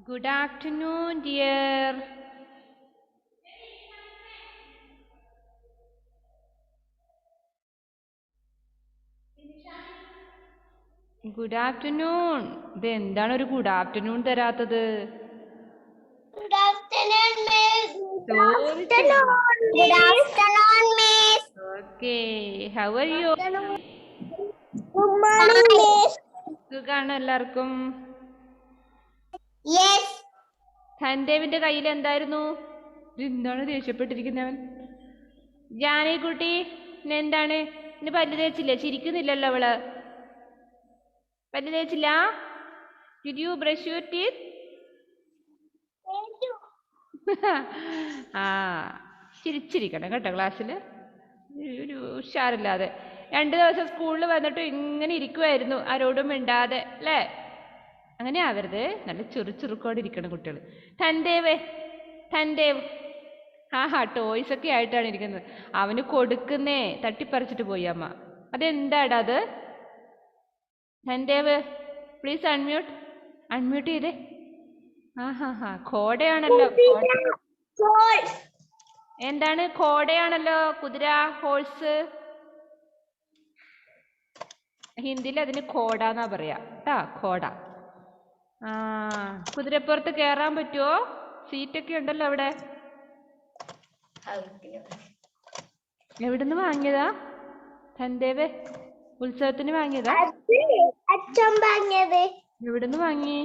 Good afternoon, dear. Good afternoon. ഇത് എന്താണ് ഒരു ഗുഡ് ആഫ്റ്റർനൂൺ തരാത്തത്? Good afternoon, miss. ചോദിച്ചില്ല. Good afternoon, miss. Okay. How are you? Good morning, miss. സുഖാണോ എല്ലാവർക്കും? Yes. സന്ദേവിന്റെ കയ്യിൽ എന്തായിരുന്നു? എന്താണ് ദേഷ്യപ്പെട്ടിരിക്കുന്നവൻ? ജാനകിക്കുട്ടി ഇന്ന് എന്താണ്? ഇന്ന് പല്ല് തേച്ചില്ലേ? ചിരിക്കുന്നില്ലല്ലോ അവള്. പല്ല് തേച്ചില്ല? Did you brush your teeth? Thank you. ആ ചിരിച്ചിരിക്കണം കേട്ടോ ക്ലാസ്സിൽ. ഒരു ഉഷാറില്ലാതെ 2 ദിവസം സ്കൂളിൽ വന്നിട്ട് ഇങ്ങനെ ഇരിക്കുമായിരുന്നു, ആരോടും മിണ്ടാതെ അല്ലേ? അങ്ങനെ ആവരുത്, നല്ല ചുറുചുറുക്കോടെ ഇരിക്കണം കുട്ടികൾ. തൻദേവ് ടോയ്സ് ഒക്കെ ആയിട്ടാണ് ഇരിക്കുന്നത്. അവന് കൊടുക്കുന്നേ തട്ടിപ്പറിച്ചിട്ട് പോയി അമ്മ. അതെന്താടാ അത്? തൻദേവ് പ്ലീസ് അൺമ്യൂട്ട് ചെയ്തേ. കോടയാണല്ലോ. Horse. എന്താണ്? കോടയാണല്ലോ. കുതിര, ഹോഴ്സ്. ഹിന്ദിയിൽ അതിന് കോട എന്നാ പറയാ കേട്ടാ, കോട. കുതിരപ്പുറത്ത് കയറാൻ പറ്റുമോ? സീറ്റൊക്കെ ഉണ്ടല്ലോ അവിടെ. എവിടുന്ന് വാങ്ങിയതാ തൻദേവ്? ഉത്സവത്തിന് വാങ്ങിയതാ? അച്ഛൻ പറഞ്ഞത്. എവിടുന്ന് വാങ്ങി?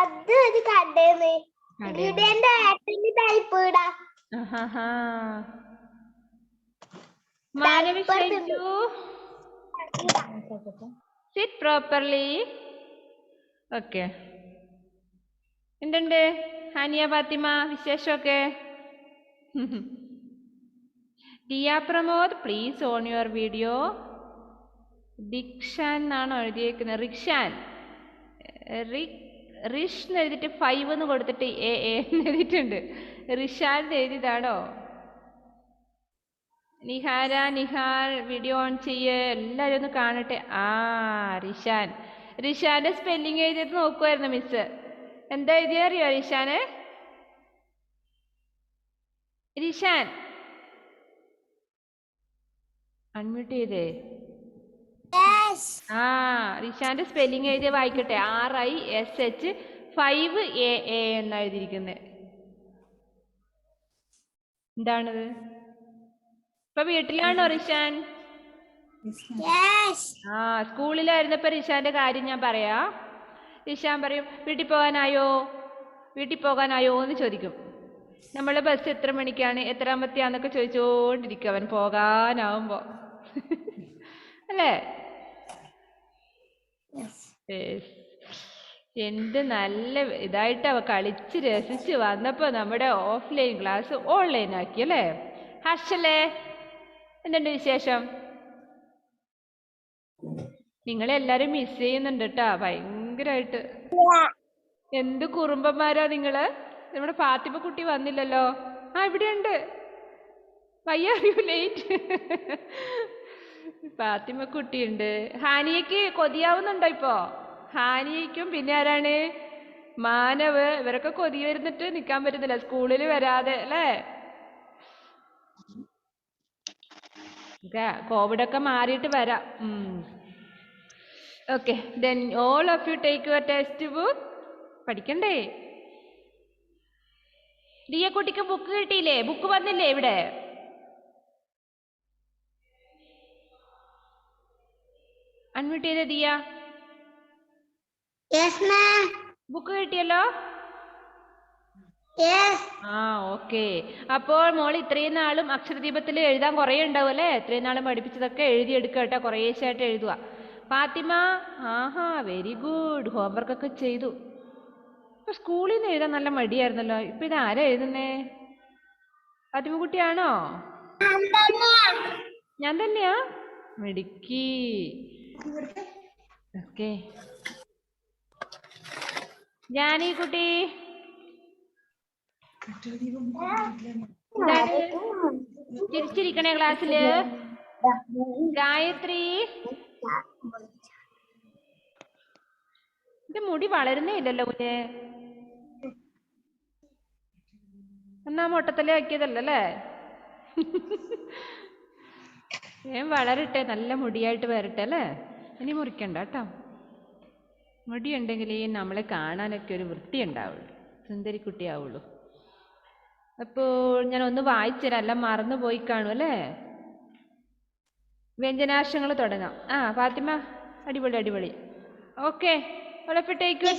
അത് ഒരു കടേന്ന്. ഇതിന്റെ ഏട്ടന്റെ ടൈപ്പ് ഇടാ. Manavi Shaiju, sit properly. Okay. എന്തുണ്ട് ഹാനിയ ഫാത്തിമ വിശേഷമൊക്കെ? Diya Pramod please on your video. Dikshan എന്നാണോ എഴുതിയേക്കുന്നത്? റിഷ് എന്ന് എഴുതിയിട്ട് 5 എന്ന് കൊടുത്തിട്ട് എന്ന് എഴുതിയിട്ടുണ്ട്. റിഷാൻ എഴുതിയതാണോ? നിഹാൽ വീഡിയോ ഓൺ ചെയ്യ്, എല്ലാവരും ഒന്ന് കാണട്ടെ. റിഷാന്റെ സ്പെല്ലിങ് എഴുതിയത് നോക്കുമായിരുന്നു മിസ്. എന്താ എഴുതിയറിയോ റിഷാൻ അൺമ്യൂട്ട് ചെയ്തേ. റിഷാന്റെ സ്പെല്ലിങ് എഴുതിയ വായിക്കട്ടെ. RISH 5 AA എന്നാ എഴുതിയിരിക്കുന്നത്. എന്താണത്? ഇപ്പൊ വീട്ടിലാണോ റിഷാൻ? സ്കൂളിലായിരുന്നപ്പോ റിഷാന്റെ കാര്യം ഞാൻ പറയാ. റിഷാൻ പറയും, വീട്ടിൽ പോകാനായോ എന്ന് ചോദിക്കും. നമ്മളെ ബസ് എത്ര മണിക്കാണ്, എത്രാമത്തെയാന്നൊക്കെ ചോദിച്ചോണ്ടിരിക്കും അവൻ പോകാനാവുമ്പോ. അല്ലേ? എന്ത് നല്ല ഇതായിട്ട് അവ കളിച്ച് രസിച്ച് വന്നപ്പോ നമ്മുടെ ഓഫ്ലൈൻ ക്ലാസ് ഓൺലൈൻ ആക്കി അല്ലേ? ഹർഷല്ലേ, എന്തുണ്ട് വിശേഷം? നിങ്ങളെല്ലാരും മിസ് ചെയ്യുന്നുണ്ട് കേട്ടാ ഭയങ്കരായിട്ട്. എന്ത് കുറുമ്പന്മാരാ നിങ്ങള്. നമ്മുടെ ഫാത്തിമ കുട്ടി വന്നില്ലല്ലോ. ഇവിടെയുണ്ട്. Why are you late? Fathima കുട്ടിയുണ്ട്. ഹാനിയക്ക് കൊതിയാവുന്നുണ്ടോ ഇപ്പോ? ഹാനിയക്കും പിന്നെ ആരാണ്? മാനവ്, ഇവരൊക്കെ കൊതി വരുന്നിട്ട് നിക്കാൻ പറ്റുന്നില്ല സ്കൂളിൽ വരാതെ അല്ലേ? കോവിഡൊക്കെ മാറിയിട്ട് വരാം. Okay, then all of you take your test book. പഠിക്കണ്ടേ? ദിയ കുട്ടിക്ക് ബുക്ക് കിട്ടിയില്ലേ? ബുക്ക് വന്നില്ലേ ഇവിടെ? അൺമ്യൂട്ട് ചെയ്തേ ദിയ. ബുക്ക് കിട്ടിയല്ലോ. ഓക്കെ. അപ്പോൾ മോൾ ഇത്രയും നാളും അക്ഷരദീപത്തിൽ എഴുതാൻ കുറേ ഉണ്ടാവും അല്ലേ? ഇത്രയും നാളും പഠിപ്പിച്ചതൊക്കെ എഴുതിയെടുക്കുക കേട്ടോ, കുറേശ്ശായിട്ട് എഴുതുക. ഫാത്തിമ വെരി ഗുഡ്, ഹോംവർക്കൊക്കെ ചെയ്തു. ഇപ്പൊ സ്കൂളിൽ നിന്ന് എഴുതാൻ നല്ല മടിയായിരുന്നല്ലോ. ഇപ്പൊ ഇത് ആരാ എഴുതുന്നേ? ഫാത്തിമ കുട്ടിയാണോ? ഞാൻ തന്നെയാ. മിടുക്കി. ഓക്കെ. ജാനി കുട്ടി ചിരിച്ചിരിക്കണേ ക്ലാസ്സില്. ഗായത്രി ഇത് മുടി വളരുന്നേ ഇല്ലല്ലോ കുഞ്ഞെ. എന്നാ മൊട്ടത്തലേ ആക്കിയതല്ലേ? ഞാൻ വളരട്ടെ, നല്ല മുടിയായിട്ട് വരട്ടെ അല്ലേ? ഇനി മുറിക്കണ്ട കേട്ടോ. മുടി ഉണ്ടെങ്കിലേ നമ്മളെ കാണാനൊക്കെ ഒരു വൃത്തി ഉണ്ടാവുള്ളൂ, സുന്ദരിക്കുട്ടിയാവുള്ളൂ. അപ്പോൾ ഞാൻ ഒന്ന് വായിച്ചുതരാം, എല്ലാം മറന്നു പോയി കാണും അല്ലേ? വ്യഞ്ജനാക്ഷരങ്ങൾ തുടങ്ങാം. ഫാത്തിമ, അടിപൊളി അടിപൊളി. Okay, take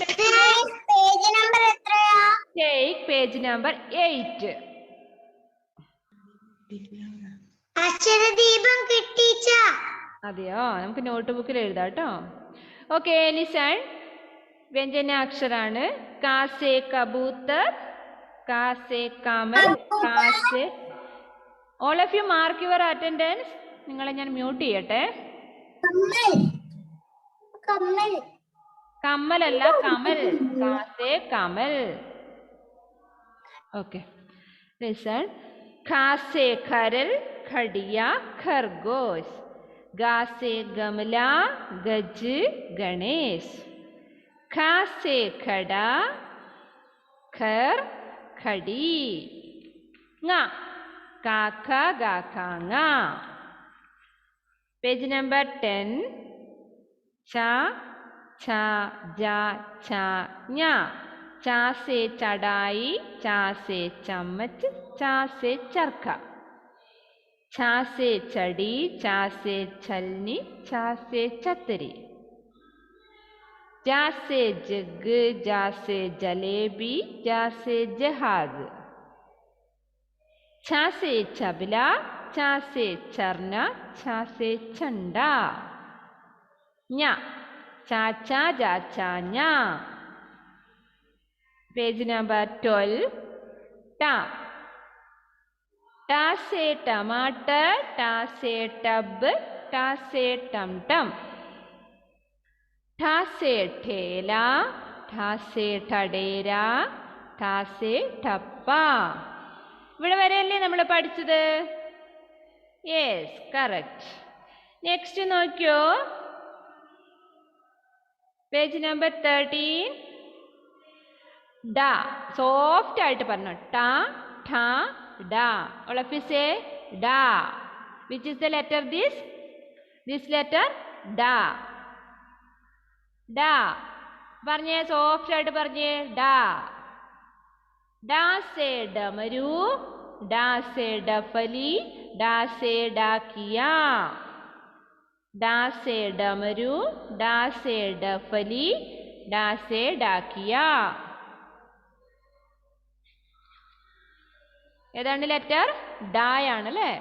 page number 8. Aksharadeepam കിട്ടിച്ച. അതെയോ, നമുക്ക് നോട്ട് ബുക്കിൽ എഴുതാം കേട്ടോ. Okay, listen. വ്യഞ്ജനാക്ഷരാണ്. കാ സേ കബൂത്തർ, കാ സേ കമൽ, കാ സേ. All of you mark your attendance. നിങ്ങളെ ഞാൻ മ്യൂട്ട് ചെയ്യട്ടെ. കമ്മലല്ല, കമൽ. കാ സേ കമൽ. Okay, listen. ഖാ സേ ഖരൽ, ഖടിയ ഖർഗോശ്. ഗാ സേ ഗമല, ഗജ് ഗണേശ്. ഖ സേ ഖട, ഖർ ഖടി. ങ കാ ഖ ഗാ ഖ ങ. Page number 10. ച ഛ ജ ഛ ഞ. चा से चढ़ाई, चा से चम्मच, चा से चरखा. छा से चढ़ी, चा से छलनी, छा से छतरी. जा से जग, जा से जलेबी, जा से जहाज. छा से छबला, चा से चरना, छा से चंडा. ञ चाचा जाचा ञ. Page number 12. टा. टा से टमाटर, टा से टब, टा से टमटम. ठा से ठेला, ठा से ठडेरा, ठा से ठप्पा. ഇവിടെ വരെയല്ലേ നമ്മൾ പഠിച്ചത്? Yes, correct. നെക്സ്റ്റ് നോക്കിയോ, പേജ് നമ്പർ 13. ഡ. സോഫ്റ്റ് ആയിട്ട് പറഞ്ഞു. ട ഠ ഡ. all of you say da. which is the letter? this letter da. da പറഞ്ഞേ, സോഫ്റ്റ് ആയിട്ട് പറഞ്ഞേ. ഡ. ഡ സേ ഡമരു, ഡ സേ ഡഫലി, ഡ സേ ഡാക്കിയ. ഡ സേ ഡമരു, ഡ സേ ഡഫലി, ഡ സേ ഡാക്കിയ. ഏതാണ് ലെറ്റർ? ഡായാണ് അല്ലേ?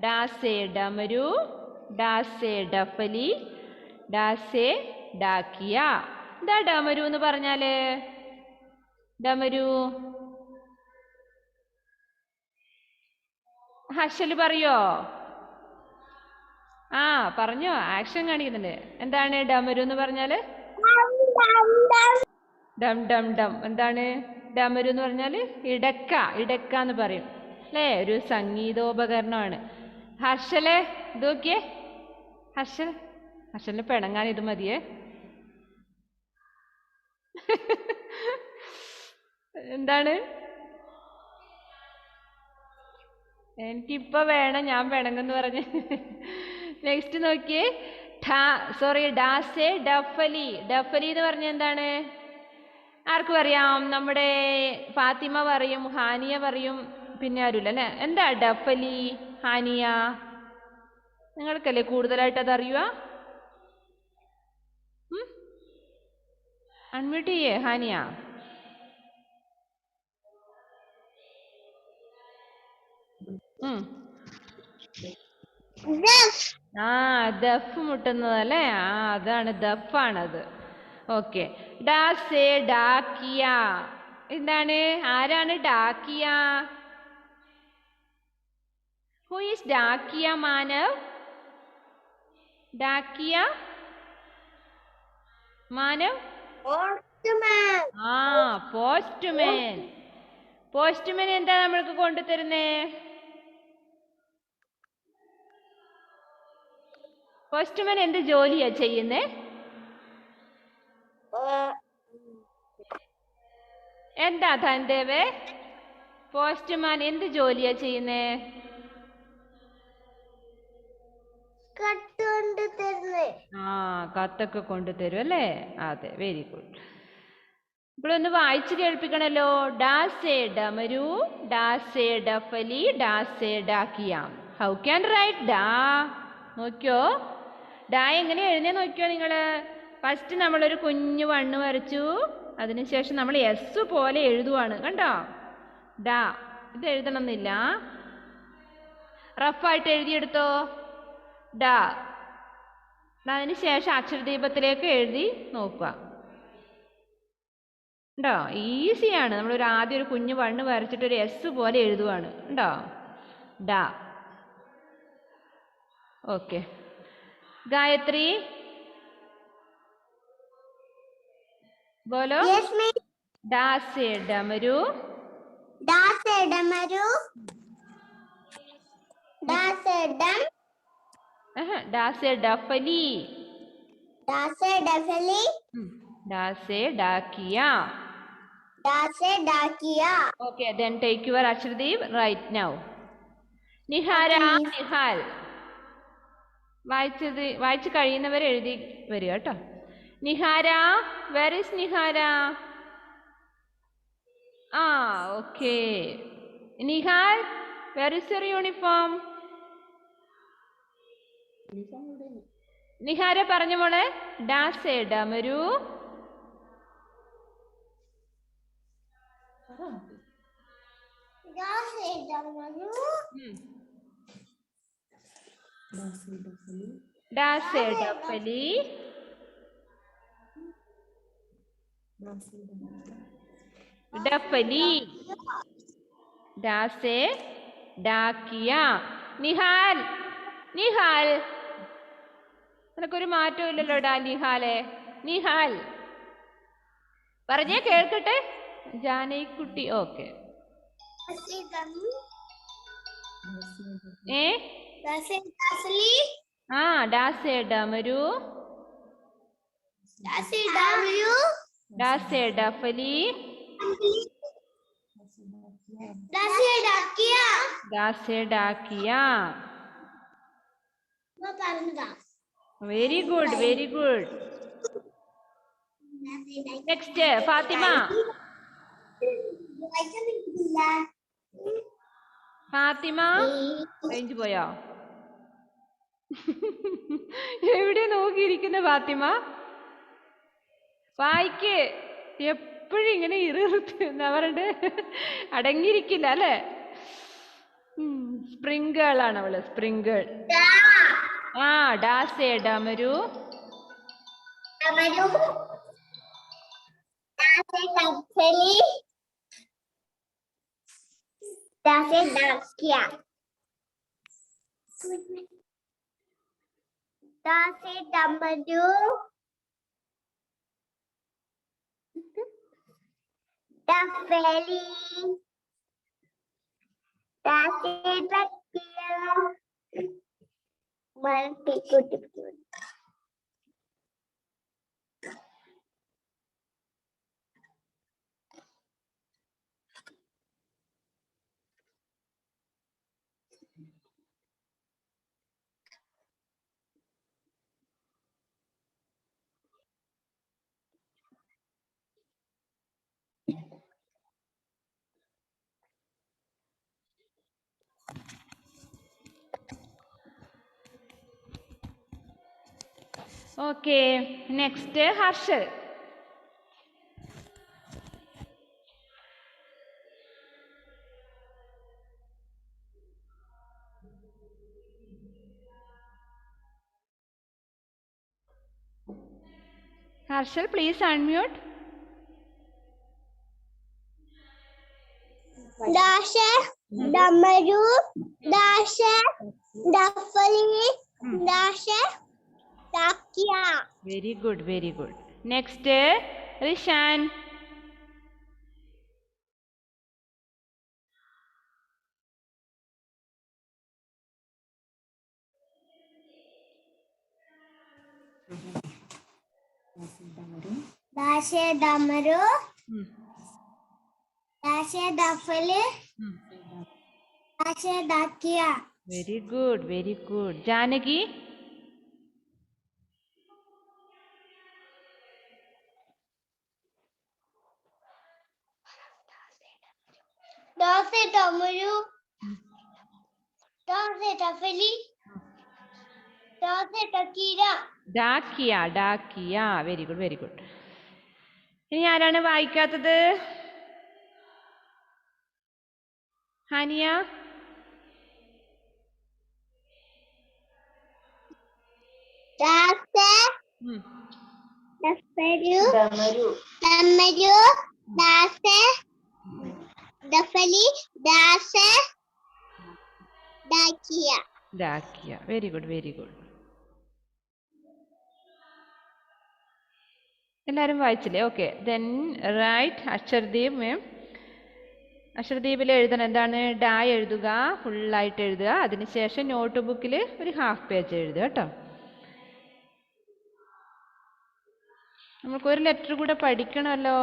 ഡാ സേ ഡമരു, ഡാ സേ ഡഫലി, ഡാ സേ ഡാക്കിയ. എന്താ ഡമരു എന്ന് പറഞ്ഞാല്? ഡമരു ഹർഷല് പറയോ? പറഞ്ഞോ, ആക്ഷൻ കാണിക്കുന്നുണ്ട്. എന്താണ് ഡമരു എന്ന് പറഞ്ഞാല്? ഡം ഡം ഡം. എന്താണ് ഡമരു എന്ന് പറഞ്ഞാല്? ഇടക്ക. ഇടക്ക എന്ന് പറയും അല്ലേ? ഒരു സംഗീതോപകരണമാണ്. ഹർഷലെ ഇത് നോക്കിയേ. ഹർഷലിന് പിണങ്ങാൻ ഇത് മതിയേ. എന്താണ്? എനിക്കിപ്പോ വേണം, ഞാൻ പിണങ്ങെന്ന് പറഞ്ഞ്. നെക്സ്റ്റ് നോക്കിയേ. ഡാ സേ ഡഫലി. ഡഫലി എന്ന് പറഞ്ഞ എന്താണ്? ആർക്കും അറിയാം? നമ്മുടെ ഫാത്തിമ പറയും, ഹാനിയ പറയും, പിന്നെ ആരുമില്ല അല്ലേ? എന്താ ഡഫലി, ഹാനിയ? നിങ്ങൾക്കല്ലേ കൂടുതലായിട്ട് അതറിയുക? അൺമ്യൂട്ട് ചെയ്യേ ഹാനിയ. ദഫ് മുട്ടുന്നതല്ലേ? അതാണ്, ദഫാണത്. ഓക്കെ. ഡാ സേ ഡാക്കിയ. എന്താണ്? ആരാണ് ഡാക്കിയ? ഹു ഈസ് ഡാക്കിയ മാനവ്? ഡാക്കിയ മാനവ്? പോസ്റ്റ്മാൻ. പോസ്റ്റ്മാൻ എന്താ നമ്മൾക്ക് കൊണ്ടുതരുന്നേ? പോസ്റ്റ്മാൻ എന്ത് ജോലിയാ ചെയ്യുന്നേ? എന്താ ധൻദേവേ? പോസ്റ്റ്മാൻ എന്ത് ജോലിയാ ചെയ്യുന്നേ? കട്ടുകൊണ്ട് തരുന്നേ. ആ, കത്തൊക്കെ കൊണ്ടുതരും അല്ലേ? അതെ, വെരി ഗുഡ്. ഇപ്പോഴൊന്ന് വായിച്ചു കേൾപ്പിക്കണല്ലോ. ഡാസേ ഡമരു, ഡാസേ ഡഫലി, ഡാസേ ഡാക്കിയാം. ഹൗ ക്യാൻ റൈറ്റ് ഡാ? നോക്കിയോ, ഡാ എങ്ങനെ എഴുന്നേ നോക്കിയോ നിങ്ങള്. ഫസ്റ്റ് നമ്മളൊരു കുഞ്ഞു വണ്ണ് വരച്ചു, അതിനുശേഷം നമ്മൾ എസ് പോലെ എഴുതുവാണ്. കണ്ടോ? ഡാ. ഇത് എഴുതണമെന്നില്ല, റഫായിട്ട് എഴുതിയെടുത്തോ. ഡാ. അതിനുശേഷം അക്ഷരദീപത്തിലേക്ക് എഴുതി നോക്കുക. ഉണ്ടോ? ഈസിയാണ്. നമ്മളൊരു ആദ്യം ഒരു കുഞ്ഞു വണ്ണ് വരച്ചിട്ട് ഒരു എസ് പോലെ എഴുതുവാണ്. ഉണ്ടോ? ഡാ. ഓക്കെ. ഗായത്രി बोलो. Yes, miss. डा से डमरू, डा से डमरू, डा से डम, डा से डफली, डा से डफली, डा से डाकिया. डा से डाकिया. Okay, then take your Akshardeep right now. Nihara, Nihal. വായിച്ച് കഴിയുന്നവരെ എഴുതി വരിക കേട്ടോ. Nihara, where is Nihara? ആ, okay. Nihal, where is your uniform? Nihara പറഞ്ഞ മോളെ. ഡാസേ ഡമരു, डा से डमरू, ഡാസേ ഡഫലി, ഡഫലി, ഡാസേ ഡാക്കിയ. നിഹാൽ, നിഹാൽ, നിനക്കൊരു മാറ്റവും ഇല്ലല്ലോ ഡാ നിഹാലെ. നിഹാൽ പറഞ്ഞേ കേൾക്കട്ടെ. ജാനകിക്കുട്ടി. ഓക്കെ. ഏ डा से डफली, ആ, ഡാസേ ഡമരു, डा से डमरू, ഡാസേ ഡഫലി, डा से डाकिया. ഡാസേ ഡാക്കിയ. मैं പറഞ്ഞതാ. Very good, very good. Next Fathima. Fathima range പോയോ? എവിടെ നോക്കിയിരിക്കുന്ന ഫാത്തിമ? വായിക്ക്. എപ്പോഴും ഇങ്ങനെ എന്താ പറയണ്ടേ, അടങ്ങിയിരിക്കില്ല അല്ലേ? സ്പ്രിംഗിൾ ആണ് അവള്, സ്പ്രിംഗിൾ. ആ, ഡാസേ ഡമരു, डमरू, डा से डफली, डा से डाकिया. डा से डमरू, डफली, डा से डाकिया. मल्टी कुटी. Okay. Next Harshal. Harshal, please unmute. डा से डमरू, डा से डफली, डा से डाकिया. Very good, very good. Next Rishan. डा ദാശേ ദമരു ഉം. ദാശേ ദഫല് ഉം. ദാശേ ദാക്കിയ very good, very good. Janaki? ദാശേ ദമരു ദാശേ ദഫലി ദാശേ ദക്കിയ ഡാക്കിയ, ഡാക്കിയ. Very good, very good. ഇനി ആരാണ് വായിക്കാത്തത്? ഹാനിയ? ദാശേ ഉം. ദഫലു ദമരു ദാശേ ദഫലി ദാശേ ദാക്കിയ ഡാക്കിയ. Very good, very good. എല്ലാവരും വായിച്ചില്ലേ? ഓക്കെ. ദെൻ റൈറ്റ് അക്ഷർദീപ് മാം. അക്ഷരദീപിൽ എഴുതണം എന്താണ്? ഡാ എഴുതുക, ഫുള്ളായിട്ട് എഴുതുക. അതിനുശേഷം നോട്ട് ബുക്കിൽ ഒരു ഹാഫ് പേജ് എഴുതുക കേട്ടോ. നമുക്കൊരു ലെറ്റർ കൂടെ പഠിക്കണമല്ലോ.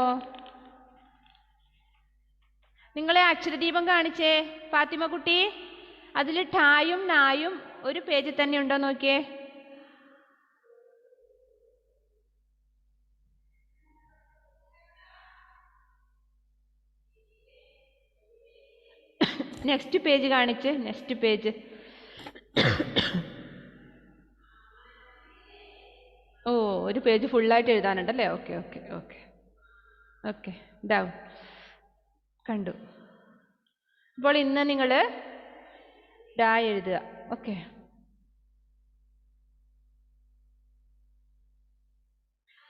നിങ്ങളെ അക്ഷരദീപം കാണിച്ചേ ഫാത്തിമ കുട്ടി. അതിൽ ഠായും നായും ഒരു പേജിൽ തന്നെ ഉണ്ടോ നോക്കിയേ. നെക്സ്റ്റ് പേജ് കാണിച്ച്. Next page. ഓ, ഒരു പേജ് ഫുള്ളായിട്ട് എഴുതാനുണ്ടല്ലേ? Okay, okay, okay, okay. Down കണ്ടു. അപ്പോൾ ഇന്ന് നിങ്ങൾ ഡാ എഴുതുക. ഓക്കെ.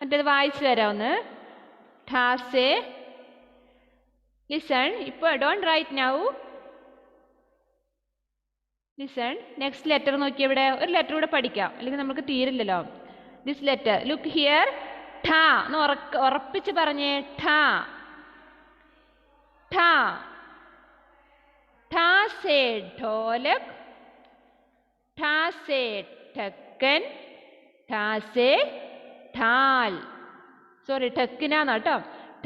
മറ്റേത് വായിച്ചു തരാമെന്ന്. ഠാസേ ലിസൺ. ഇപ്പോൾ don't write now. Listen. Next letter നോക്കിയ ഇവിടെ ഒരു ലെറ്റർ കൂടെ പഠിക്കാം, അല്ലെങ്കിൽ നമുക്ക് തീരില്ലല്ലോ. This letter look here. ഠ എന്ന് ഉറപ്പിച്ച് പറഞ്ഞേ. ഠ ഠ. ഠ സേ ഢോലക്. ഠ സേ ഠക്കൻ. ഠ സേ ഠാൽ. സോറി, ഠക്കിന കേട്ടോ.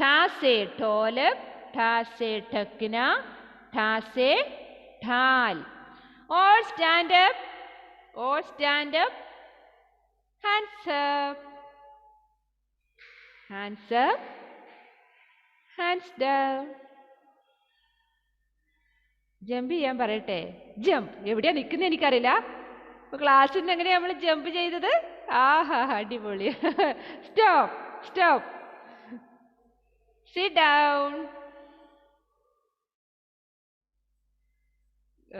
ഠ സേ ഢോലക്. ഠ സേ ഠക്കിന. ഠ സേ ഠാൽ. All stand up. All stand up. Hands up. Hands up. Hands down. Jump ചെയ്യാൻ പറയട്ടെ. ജമ്പ് എവിടെയാ നിൽക്കുന്നത് എനിക്കറിയില്ല. അപ്പോൾ ക്ലാസ്സിൽ നിന്ന് എങ്ങനെയാ നമ്മൾ ജമ്പ് ചെയ്തത്? ആഹാ, അടിപൊളി. Stop, stop. Sit down.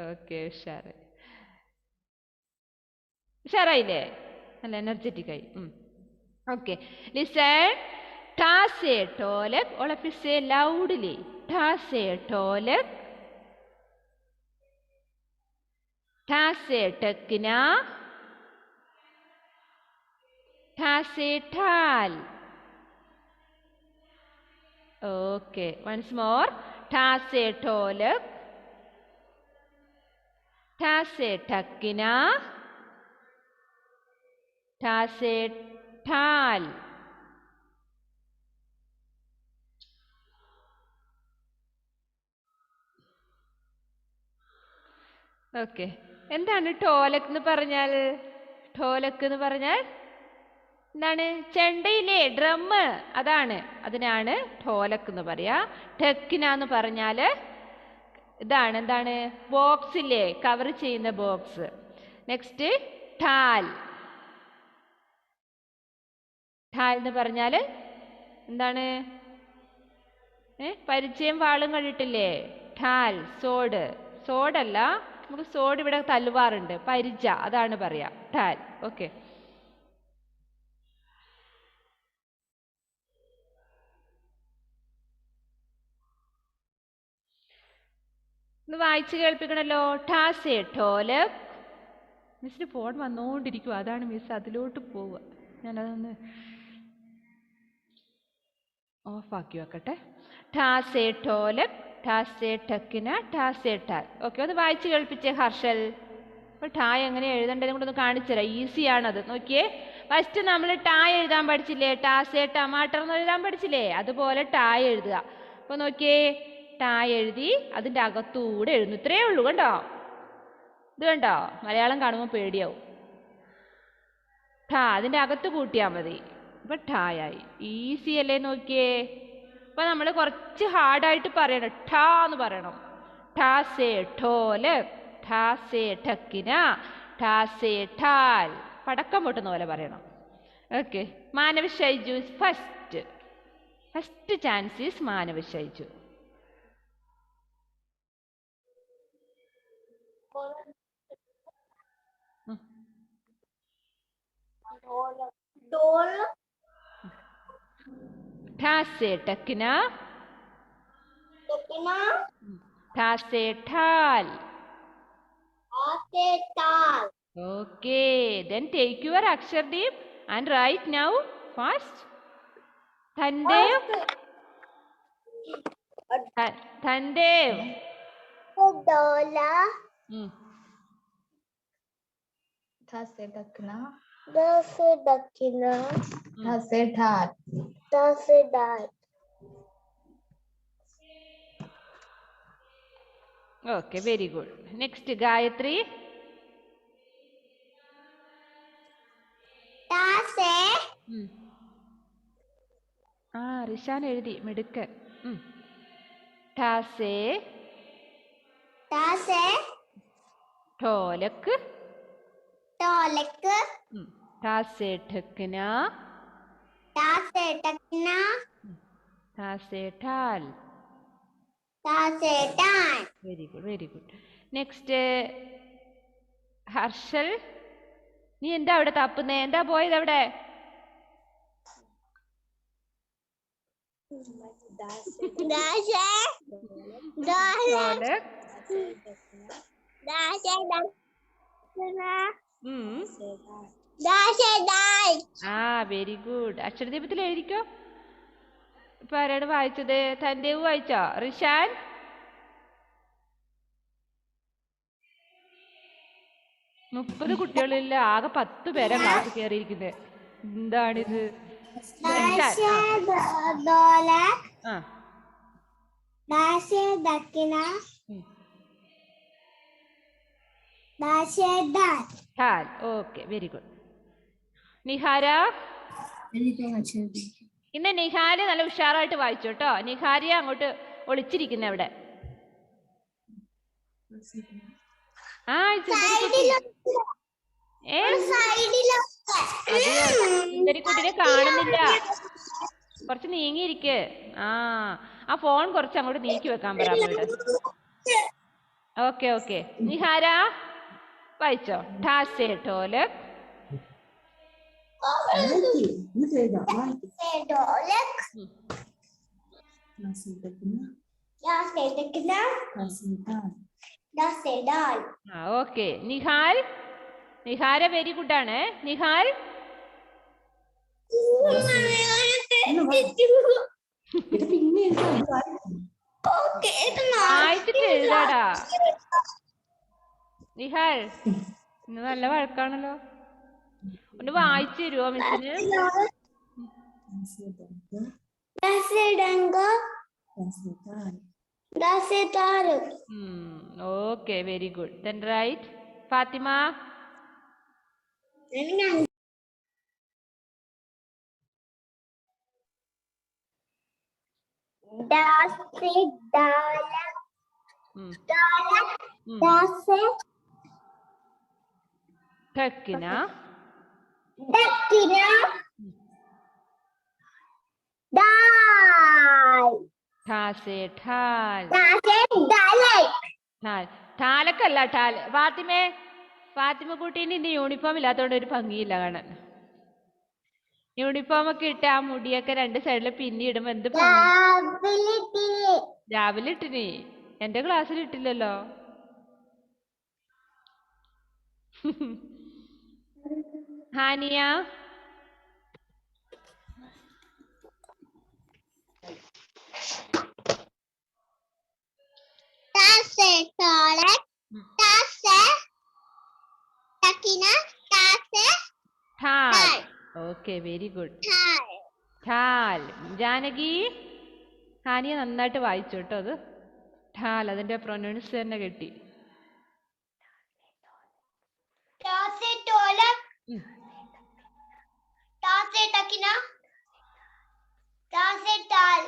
Okay, ഉഷാറായില്ലേ? നല്ല എനർജറ്റിക് ആയി. ഓക്കെ. ലിസൺ. ഠ സേ ഠോലക്. All of you say loudly. ഠ സേ ഠോലക്. ഠ സേ ഠക്കിന. ഠ സേ ഠാൽ. ഓക്കെ. Once more. ഠ സേ ഠോലക്. ഠ സേ ഠക്കിന. ഠ സേ ഠാൽ. ഓക്കെ. എന്താണ് ഠോലക് എന്ന് പറഞ്ഞാൽ? ഠോലക് എന്ന് പറഞ്ഞാൽ എന്താണ്? ചെണ്ടയില്ലേ, ഡ്രം, അതാണ്. അതിനാണ് ഠോലക് എന്ന് പറയാ. ഠക്കിന എന്ന് പറഞ്ഞാൽ ഇതാണ്. എന്താണ്? ബോക്സ് ഇല്ലേ, കവർ ചെയ്യുന്ന ബോക്സ്. നെക്സ്റ്റ് ഠാൽ. ഠാൽ എന്ന് പറഞ്ഞാൽ എന്താണ്? പരിചയം വാളും കണ്ടിട്ടില്ലേ? ഠാൽ, സോഡ്. സോഡല്ല, നമുക്ക് സോഡ് ഇവിടെ തല്ലുവാറുണ്ട്. പരിച, അതാണ് പറയാ ഠാൽ. ഓക്കെ. ഒന്ന് വായിച്ച് കേൾപ്പിക്കണല്ലോ. ഠ സേ ഠോലക്. മിസ്സിന് ഫോൺ വന്നുകൊണ്ടിരിക്കുക, അതാണ് മിസ് അതിലോട്ട് പോവുക. ഞാനതൊന്ന് ഓഫാക്കി വെക്കട്ടെ. ഠ സേ ഠോലക്. ഠ സേ ഠക്കിന. ഠ സേ ഠാൽ. ഓക്കെ. ഒന്ന് വായിച്ച് കേൾപ്പിച്ചേ ഹർഷൽ. അപ്പോൾ ഠ എങ്ങനെ എഴുതേണ്ടതും കൂടെ ഒന്ന് കാണിച്ചു തരാം. ഈസിയാണത്. നോക്കിയേ. ഫസ്റ്റ് നമ്മൾ ടാ എഴുതാൻ പഠിച്ചില്ലേ? ടാസേ ടമാട്ടർ എന്ന് എഴുതാൻ പഠിച്ചില്ലേ? അതുപോലെ ടാ എഴുതുക. അപ്പോൾ നോക്കിയേ, ടാ എഴുതി അതിൻ്റെ അകത്തൂടെ എഴുതുന്നു. ഇത്രയേ ഉള്ളൂ. കണ്ടോ? ഇത് കണ്ടോ? മലയാളം കാണുമ്പോൾ പേടിയാവും. ഠാ അതിൻ്റെ അകത്ത് കൂട്ടിയാൽ മതി. അപ്പം ഠായായി. ഈസി അല്ലേ? നോക്കിയേ. അപ്പം നമ്മൾ കുറച്ച് ഹാർഡായിട്ട് പറയണം. ഠാ എന്ന് പറയണം. ഠാ സേ ഠോല്, ഠാ സേ ഠക്കിന, ഠാ സേ ഠാൽ. പടക്കം പൊട്ടുന്ന പോലെ പറയണം. Okay. Manav Shaiju first. First chance is Manav Shaiju. ഠാ സേ ഠക്കിന, ഠാ സേ ഠാൽ. Okay, then take your Akshardeep and write now fast. Thandev. Thandev. Dola. Thase dakna. Dase dakina. Thase dhat. Dase dat. Okay, very good. Next, Gayatri. Dase. Rishan എഴുതി. മിടുക്കൻ. ഠാസേ Dase. ഠോലക്ക്, Tolek. ഠാസേ ഠക്കിന, Dase dakina. ഠാസേ ഠാൽ. Dase dan. Very good, very good. Next Harshal. നീ എന്താ അവിടെ തപ്പുന്നേ? എന്താ പോയത് അവിടെ? Dase. Dase. Dase. Dase dakina. Dase dan. Very good. അക്ഷരദീപത്തിൽ എഴുതിക്കോ. ഇപ്പൊ ആരാണ് വായിച്ചത്? തന്റേവ് വായിച്ചോ? റിഷാൻ. മുപ്പത് കുട്ടികളില്ല, ആകെ 10 പേരാ ക്ലാസ് കയറിയിരിക്കുന്നത്. എന്താണിത്? Dase dola. ആ Dase dakina. Dase dan. ഠാൽ. Okay, very good. നിഹാര. ഇന്ന് നിഹാര് നല്ല ഉഷാറായിട്ട് വായിച്ചു കേട്ടോ. നിഹാരിയ അങ്ങോട്ട് ഒളിച്ചിരിക്കുന്ന അവിടെ. സുന്ദരിക്കുട്ടിനെ കാണുന്നില്ല. കുറച്ച് നീങ്ങിയിരിക്ക്. ആ ഫോൺ കുറച്ച് അങ്ങോട്ട് നീക്കി വെക്കാൻ പറ അമ്മയോട്. Okay okay. നിഹാര വായിച്ചോ. ഠാസേ ഠോലക്, okay. Nihal. Nihara very good ആണ്. നിഹാൽ വായിച്ചിട്ട് എഴുതാടാ. നിഹാൽ ഇന്ന് നല്ല വഴക്കാണല്ലോ. ഒന്ന് വായിച്ചു തരുമോ മിസ്സിന്? Okay, very good. Then write. Fathima. ഠക്കിന, ഠാസേ ഠാൽ. ഠാലക്കല്ല ഠാൽ. ഫാത്തിമ കുട്ടീൻ്റെ ഇന്ന് യൂണിഫോം ഇല്ലാത്തതുകൊണ്ട് ഒരു ഭംഗിയില്ല കാണാൻ. യൂണിഫോം ഒക്കെ ഇട്ട് ആ മുടിയൊക്കെ 2 സൈഡിൽ പിന്നി ഇടുമ്പോ എന്ത് ഭംഗി. രാവിലെ ഇട്ടിനി. എന്റെ ക്ലാസ്സിൽ ഇട്ടില്ലല്ലോ. ഹാനിയ. ഠാൽ. Okay very good. Thal. ഠാൽ. ജാനകി ഹാനിയ നന്നായിട്ട് വായിച്ചു കേട്ടോ അത്. ഠാൽ അതിന്റെ പ്രൊനൗൺസ് തന്നെ കിട്ടി. Ta se tolak. ഉം. Ta se takina. Ta se tal.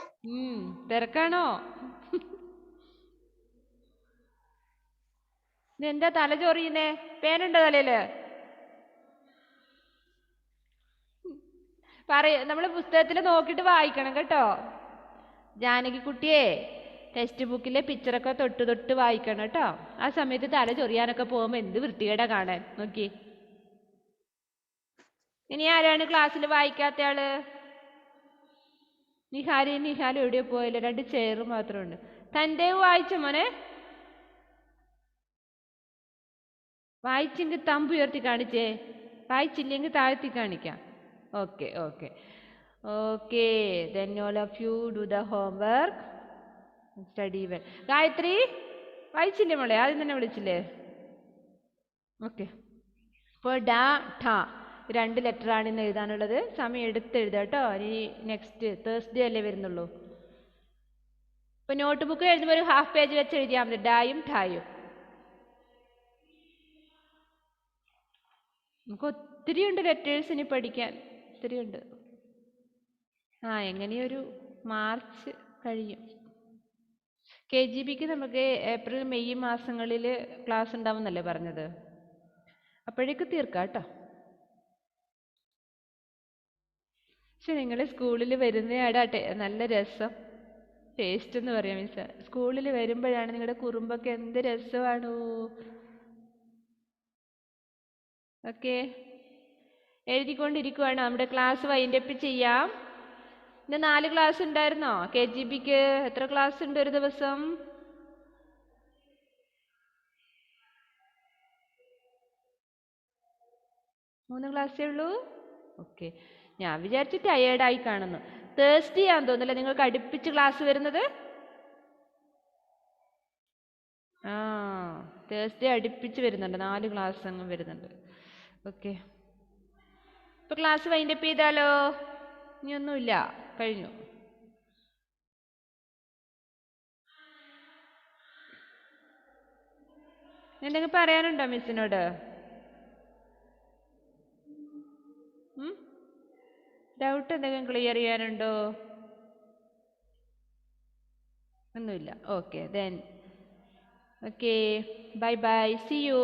തിരക്കാണോ? ഇതെന്താ തല ചൊറിയുന്നേ? പേനുണ്ടോ തലയില്? നമ്മള് പുസ്തകത്തിൽ നോക്കിയിട്ട് വായിക്കണം കേട്ടോ. ജാനകിക്കുട്ടിയെ ടെക്സ്റ്റ് ബുക്കിലെ പിക്ചറൊക്കെ തൊട്ട് തൊട്ട് വായിക്കണം കേട്ടോ. ആ സമയത്ത് തല ചൊറിയാനൊക്കെ പോകുമ്പോ എന്ത് വൃത്തികേടാ കാണാൻ. നോക്കി. ഇനി ആരാണ് ക്ലാസ്സിൽ വായിക്കാത്ത ആള്? നിഹാലും എവിടെയോ പോയല്ലോ. 2 ചെയർ മാത്രമുണ്ട്. തൻ്റെ വായിച്ച മോനെ? വായിച്ചെങ്കിൽ തമ്പ് ഉയർത്തി കാണിച്ചേ. വായിച്ചില്ലെങ്കിൽ താഴ്ത്തി കാണിക്കാം. Okay okay okay. then all of you do the homework, study well. Gayathri വായിച്ചില്ലേ മോളെ? ആദ്യം തന്നെ വിളിച്ചില്ലേ? ഓക്കെ. ഇപ്പോൾ ഡ ഠ 2 ലെറ്ററാണ് ഇന്ന് എഴുതാനുള്ളത്. സമയം എടുത്ത് എഴുതാം കേട്ടോ. ഇനി നെക്സ്റ്റ് തേഴ്സ്ഡേ അല്ലേ വരുന്നുള്ളൂ. ഇപ്പൊ നോട്ട് ബുക്ക് എഴുതുമ്പോൾ ഒരു ഹാഫ് പേജ് വെച്ച് എഴുതിയാൽ മതി. ഡായും ഠായും. നമുക്ക് ഒത്തിരി ഉണ്ട് ലെറ്റേഴ്സ് ഇനി പഠിക്കാൻ. ഒത്തിരി ഉണ്ട്. എങ്ങനെയൊരു മാർച്ച് കഴിയും. KGBക്ക് നമുക്ക് ഏപ്രിൽ മെയ് മാസങ്ങളിൽ ക്ലാസ് ഉണ്ടാവുന്നല്ലേ പറഞ്ഞത്. അപ്പോഴേക്ക് തീർക്കാം കേട്ടോ. പക്ഷെ നിങ്ങൾ സ്കൂളിൽ വരുന്നയാടാട്ടെ നല്ല രസം. ടേസ്റ്റ് എന്ന് പറയാം മിസ്. സ്കൂളിൽ വരുമ്പോഴാണ് നിങ്ങളുടെ കുറുമ്പൊക്കെ എന്ത് രസമാണോ. ഓക്കെ. എഴുതിക്കൊണ്ടിരിക്കുവാണ്. നമ്മുടെ ക്ലാസ് വൈൻഡപ്പ് ചെയ്യാം. ഇന്ന് 4 ക്ലാസ് ഉണ്ടായിരുന്നോ KGBക്ക്? എത്ര ക്ലാസ് ഉണ്ട് ഒരു ദിവസം? മൂന്ന് ക്ലാസ്സേ ഉള്ളൂ. ഓക്കെ. ഞാൻ വിചാരിച്ചു ടയേർഡായി കാണുന്നു. തേഴ്സ്ഡേ ആണെന്ന് തോന്നുന്നില്ല നിങ്ങൾക്ക് അടുപ്പിച്ച് ക്ലാസ് വരുന്നത്. തേഴ്സ്ഡേ അടുപ്പിച്ച് വരുന്നുണ്ട്. 4 ക്ലാസ് അങ്ങ് വരുന്നുണ്ട്. ഓക്കെ. ഇപ്പൊ ക്ലാസ് വൈൻഡപ്പ് ചെയ്താലോ? ഇനിയൊന്നുമില്ല, കഴിഞ്ഞു. എന്തെങ്കിലും പറയാനുണ്ടോ മിസ്സിനോട്? ഡൗട്ട് എന്തെങ്കിലും ക്ലിയർ ചെയ്യാനുണ്ടോ? ഒന്നുമില്ല. Okay. then okay, bye bye, see you.